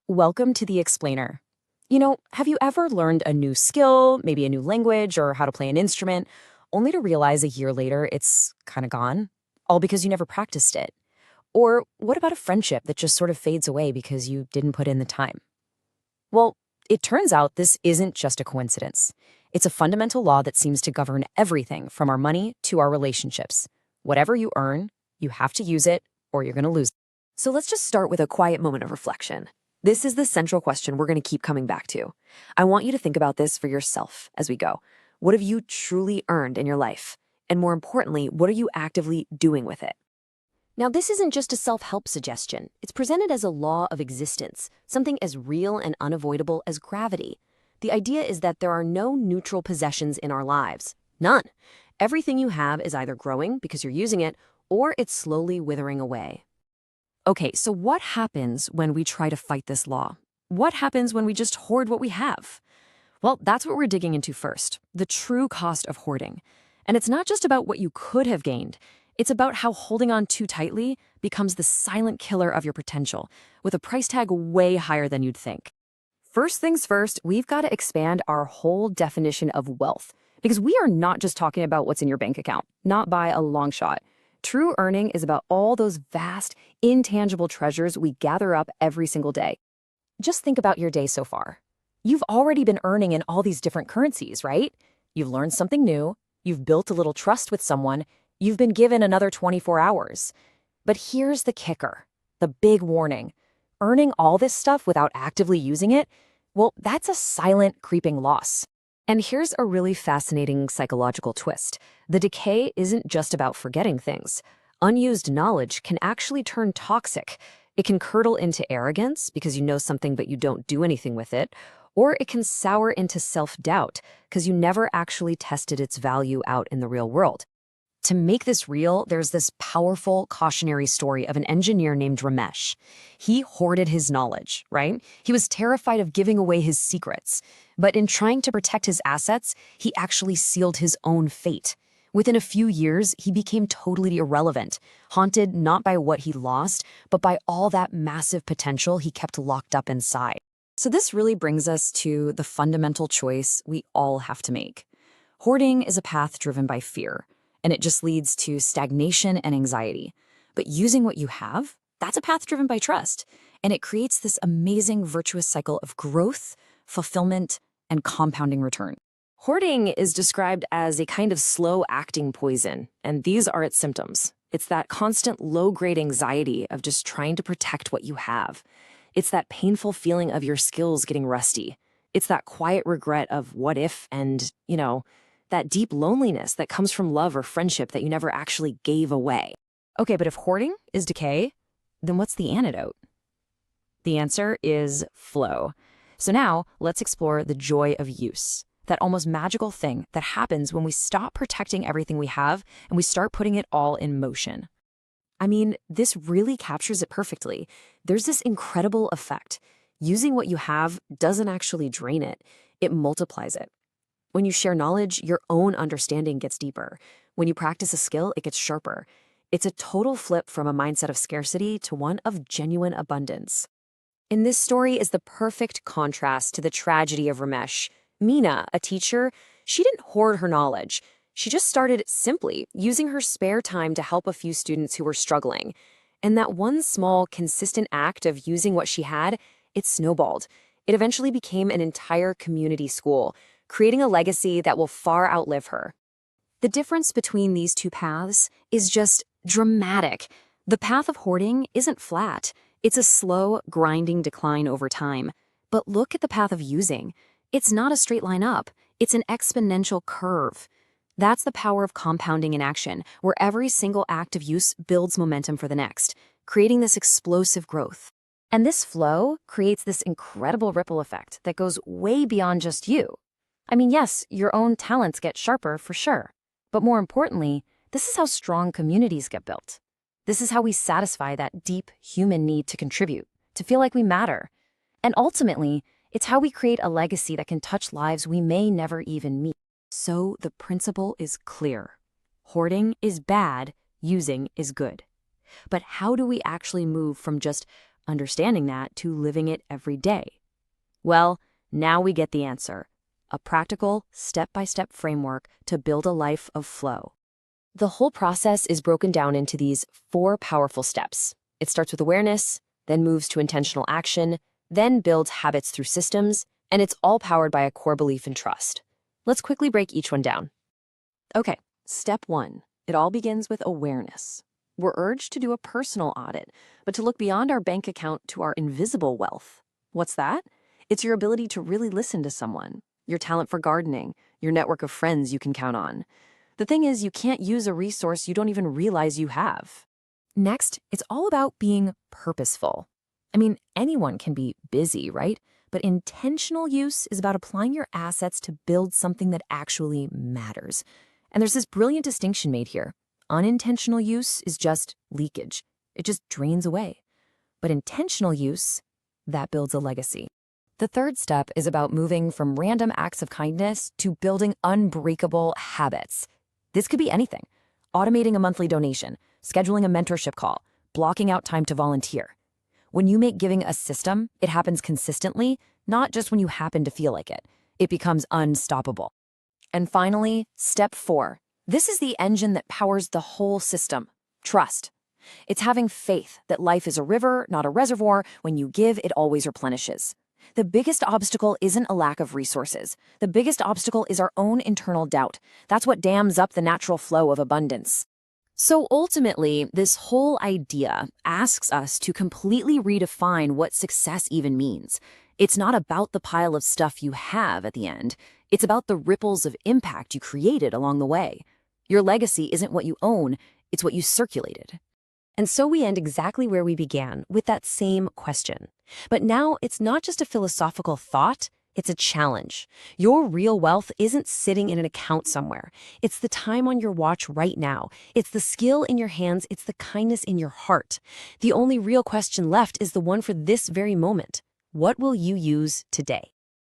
Welcome to the Explainer. Have you ever learned a new skill, maybe a new language or how to play an instrument, only to realize a year later it's kind of gone? All because you never practiced it. Or what about a friendship that just sort of fades away because you didn't put in the time? Well, it turns out this isn't just a coincidence. It's a fundamental law that seems to govern everything from our money to our relationships. Whatever you earn, you have to use it or you're going to lose it. So let's just start with a quiet moment of reflection. This is the central question we're going to keep coming back to. I want you to think about this for yourself as we go. What have you truly earned in your life? And more importantly, what are you actively doing with it? Now, this isn't just a self-help suggestion. It's presented as a law of existence, something as real and unavoidable as gravity. The idea is that there are no neutral possessions in our lives. None. Everything you have is either growing because you're using it, or it's slowly withering away. Okay, so what happens when we try to fight this law? What happens when we just hoard what we have? Well, that's what we're digging into first, the true cost of hoarding. And it's not just about what you could have gained. It's about how holding on too tightly becomes the silent killer of your potential, with a price tag way higher than you'd think. First things first, we've got to expand our whole definition of wealth, because we are not just talking about what's in your bank account, not by a long shot. True earning is about all those vast, intangible treasures we gather up every single day. Just think about your day so far. You've already been earning in all these different currencies, right? You've learned something new, you've built a little trust with someone, you've been given another 24 hours. But here's the kicker, the big warning. Earning all this stuff without actively using it, well, that's a silent, creeping loss. And here's a really fascinating psychological twist. The decay isn't just about forgetting things. Unused knowledge can actually turn toxic. It can curdle into arrogance because you know something but you don't do anything with it, or it can sour into self-doubt because you never actually tested its value out in the real world. To make this real, there's this powerful cautionary story of an engineer named Ramesh. He hoarded his knowledge, right? He was terrified of giving away his secrets. But in trying to protect his assets, he actually sealed his own fate. Within a few years, he became totally irrelevant, haunted not by what he lost, but by all that massive potential he kept locked up inside. So this really brings us to the fundamental choice we all have to make. Hoarding is a path driven by fear, and it just leads to stagnation and anxiety. But using what you have, that's a path driven by trust, and it creates this amazing virtuous cycle of growth, fulfillment, and compounding return. Hoarding is described as a kind of slow-acting poison, and these are its symptoms. It's that constant low-grade anxiety of just trying to protect what you have. It's that painful feeling of your skills getting rusty. It's that quiet regret of what if and, that deep loneliness that comes from love or friendship that you never actually gave away. Okay, but if hoarding is decay, then what's the antidote? The answer is flow. So now, let's explore the joy of use, that almost magical thing that happens when we stop protecting everything we have and we start putting it all in motion. I mean, this really captures it perfectly. There's this incredible effect. Using what you have doesn't actually drain it, it multiplies it. When you share knowledge, your own understanding gets deeper. When you practice a skill, it gets sharper. It's a total flip from a mindset of scarcity to one of genuine abundance. In this story is the perfect contrast to the tragedy of Ramesh. Meena, a teacher, she didn't hoard her knowledge. She just started simply using her spare time to help a few students who were struggling. And that one small, consistent act of using what she had, it snowballed. It eventually became an entire community school, creating a legacy that will far outlive her. The difference between these two paths is just dramatic. The path of hoarding isn't flat. It's a slow, grinding decline over time. But look at the path of using. It's not a straight line up. It's an exponential curve. That's the power of compounding in action, where every single act of use builds momentum for the next, creating this explosive growth. And this flow creates this incredible ripple effect that goes way beyond just you. I mean, yes, your own talents get sharper for sure. But more importantly, this is how strong communities get built. This is how we satisfy that deep human need to contribute, to feel like we matter. And ultimately, it's how we create a legacy that can touch lives we may never even meet. So the principle is clear. Hoarding is bad, using is good. But how do we actually move from just understanding that, to living it every day? Well, now we get the answer. A practical, step-by-step framework to build a life of flow. The whole process is broken down into these 4 powerful steps. It starts with awareness, then moves to intentional action, then builds habits through systems, and it's all powered by a core belief in trust. Let's quickly break each one down. Okay, step 1. It all begins with awareness. We're urged to do a personal audit, but to look beyond our bank account to our invisible wealth. What's that? It's your ability to really listen to someone, your talent for gardening, your network of friends you can count on. The thing is, you can't use a resource you don't even realize you have. Next, it's all about being purposeful. I mean, anyone can be busy, right? But intentional use is about applying your assets to build something that actually matters. And there's this brilliant distinction made here. Unintentional use is just leakage. It just drains away. But intentional use, that builds a legacy. The third step is about moving from random acts of kindness to building unbreakable habits. This could be anything. Automating a monthly donation, scheduling a mentorship call, blocking out time to volunteer. When you make giving a system, it happens consistently, not just when you happen to feel like it. It becomes unstoppable. And finally, step 4. This is the engine that powers the whole system. Trust. It's having faith that life is a river, not a reservoir. When you give, it always replenishes. The biggest obstacle isn't a lack of resources. The biggest obstacle is our own internal doubt. That's what dams up the natural flow of abundance. So ultimately, this whole idea asks us to completely redefine what success even means. It's not about the pile of stuff you have at the end. It's about the ripples of impact you created along the way. Your legacy isn't what you own, it's what you circulated. And so we end exactly where we began, with that same question. But now it's not just a philosophical thought, it's a challenge. Your real wealth isn't sitting in an account somewhere. It's the time on your watch right now. It's the skill in your hands. It's the kindness in your heart. The only real question left is the one for this very moment. What will you use today?